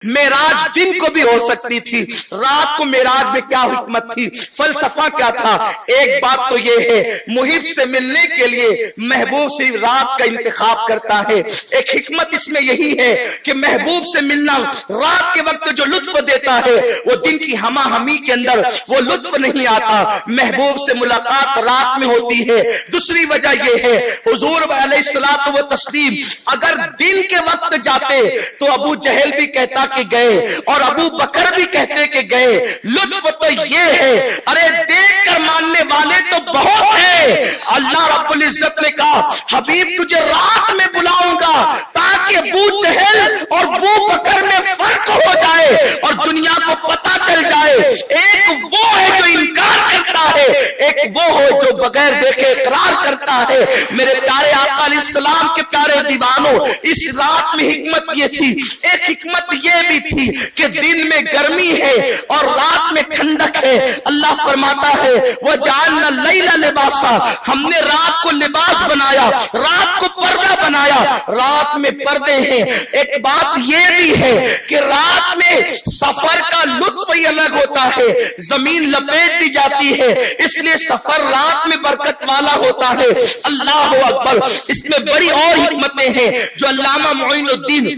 मेराज दिन को भी हो सकती थी, रात को मेराज में क्या हिकमत थी, फलसफा क्या था? एक बात तो ये है, मुहिब से मिलने के लिए महबूब से रात का इंतखाब करता है। एक हिकमत इसमें यही है कि महबूब से मिलना रात के वक्त जो लुत्फ देता है वो दिन की हमा हमी के अंदर वो लुत्फ नहीं आता। महबूब से मुलाकात रात में होती है। दूसरी वजह यह है, हुजूर अलैहिस्सलातु व तस्लीम अगर दिन के वक्त जाते तो अबू जहल भी कहता कि गए और अबू बकर भी कहते कि गए। लुत्फ तो ये है, अरे देख कर मानने वाले तो बहुत है। अल्लाह रब्बुल इज्जत ने कहा, हबीब तुझे रात में बुलाऊंगा ताकि अबू जहल और अबू बकर में फर्क हो जाए और दुनिया को पता चल जाए एक वो है जो इनकार करता है, एक वो हो जो बगैर देखे इकरार करता है। मेरे प्यारे आका अलैहिस्सलाम के प्यारे दीवानों, इस रात में हिकमत ये थी। एक हिकमत ये भी थी कि दिन में गर्मी है और रात में ठंडक है। अल्लाह फरमाता है, वो जानना लैला लिबासा, हमने रात को लिबास बनाया, रात को पर्दा बनाया। रात में पर्दे हैं। एक बात ये भी है कि रात में सफर का लुत्फ ही अलग होता है। जमीन लपेट दी जाती है, इसलिए सफर रात में बरकत वाला होता है। अल्लाह अकबर। इसमें बड़ी और हिकमतें हैं जो अल्लामा मोइनुद्दीन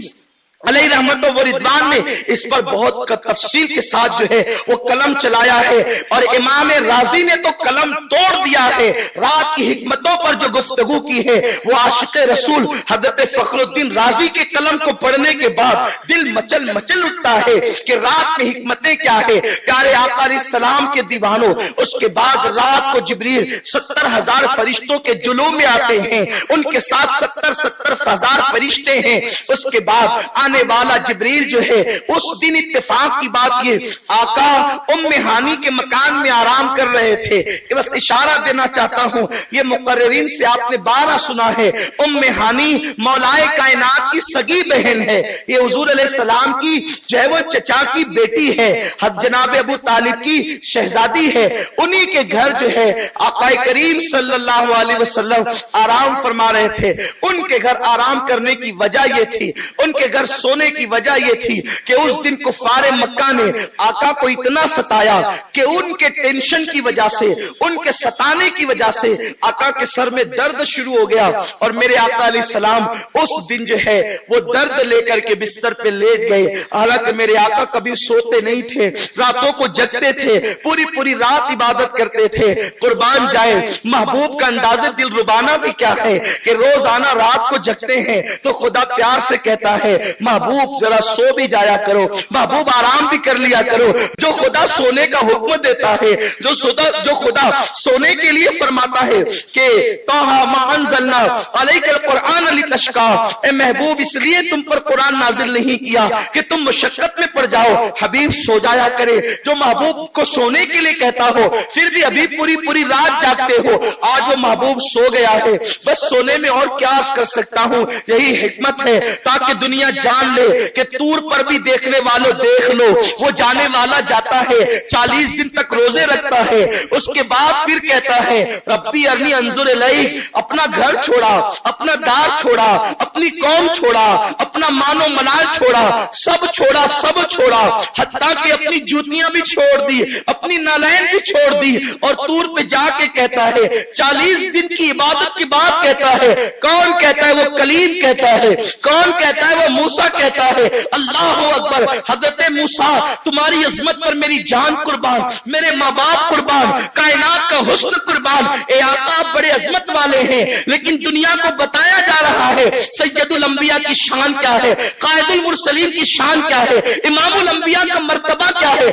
अलैहि रहमत व रिदवान ने इस पर बहुत तफसील के साथ जो है वो कलम चलाया है और इमाम राजी ने तो कलम तोड़ दिया है। रात की हिकमतों पर जो गुफ्तगू की है वो आशिक रसूल हजरत फखरुद्दीन राजी के कलम को पढ़ने के बाद दिल मचल मचल उठता है कि रात में हिकमतें क्या है। प्यारे आका अलैहिस्सलाम के दीवानों, उसके बाद रात को जिब्रील 70,000 फरिश्तों के जुलूम में आते हैं, उनके साथ 70,000 फरिश्ते हैं। उसके बाद आने वाला जिब्रील जो है, उस दिन इत्तेफाक की बात ये, आका उम्मे हानी के मकान में आराम कर रहे थे। बस इशारा देना चाहता हूं, ये मुकर्रिरीन से आपने 12 सुना है। उम्मे हानी मौलाए कायनात की सगी बहन है। ये हुजूर अलैहिस्सलाम की जो है वो चचा की बेटी है, जनाब अबू तालिब की शहजादी है। उन्हीं के घर जो है आका करीम सल्लल्लाहु अलैहि वसल्लम आराम फरमा रहे थे। उनके घर आराम करने की वजह ये थी, उनके घर सोने की वजह यह थी कि उस दिन कुफारे मक्का ने आका को इतना सताया कि उनके टेंशन की वजह से, उनके सताने की वजह से आका के सर में दर्द शुरू हो गया और मेरे आका अलैहिस्सलाम उस दिन जो है वो दर्द लेकर के बिस्तर पे लेट गए। हालांकि मेरे आका कभी सोते नहीं थे, रातों को जगते थे, पूरी पूरी रात इबादत करते थे। कुर्बान जाए, महबूब का अंदाज़े दिल रुबाना भी क्या है कि रोजाना रात को जगते हैं तो खुदा प्यार से कहता है, महबूब जरा सो भी जाया करो, महबूब आराम भी कर लिया करो। जो खुदा सोने का हुक्म देता है, जो खुदा सोने के लिए फरमाता है कि तोहा मा अंज़लना अलैकल कुरआन लितशका, ए महबूब इसलिए तुम पर कुरान नाजिल नहीं किया कि तुम मुशक्कत में पड़ जाओ, हबीब सो जाया करे। जो महबूब को सोने के लिए कहता हो फिर भी अभी पूरी पूरी रात जागते हो। आज वो महबूब सो गया है, बस सोने में और क्या कर सकता हूं। यही हिकमत है ताकि दुनिया जान ले कि तूर पर भी देखने वालों देख लो, वो जाने वाला जाता है, 40 दिन तक रोजे रखता है, उसके बाद फिर कहता है रब्बी अरनी अंजुर इलैक। अपना घर छोड़ा, अपना दार छोड़ा, अपनी कौम छोड़ा, अपना मानो मनाल छोड़ा, सब छोड़ा, सब छोड़ा, हत्ता कि अपनी जूतियां भी छोड़ दी, अपनी नालैन भी छोड़ दी और तूर पे जाके कहता है 40 दिन की इबादत के बाद कहता है, कौन कहता है? वो कलीम कहता है। कौन कहता है? वो मूसा कहता है। अल्लाह अकबर। हजरत मूसा, तुम्हारी अजमत पर मेरी जान कुर्बान, मेरे माँ बाप कुर्बान, कायनात का हुस्न कुर्बान। ए आका आप बड़े अजमत वाले हैं, लेकिन दुनिया को बताया जा रहा है सैयदुल अंबिया की शान क्या है, कायदुल मुरसलीन की शान क्या है, इमामुल अंबिया का मर्तबा क्या है।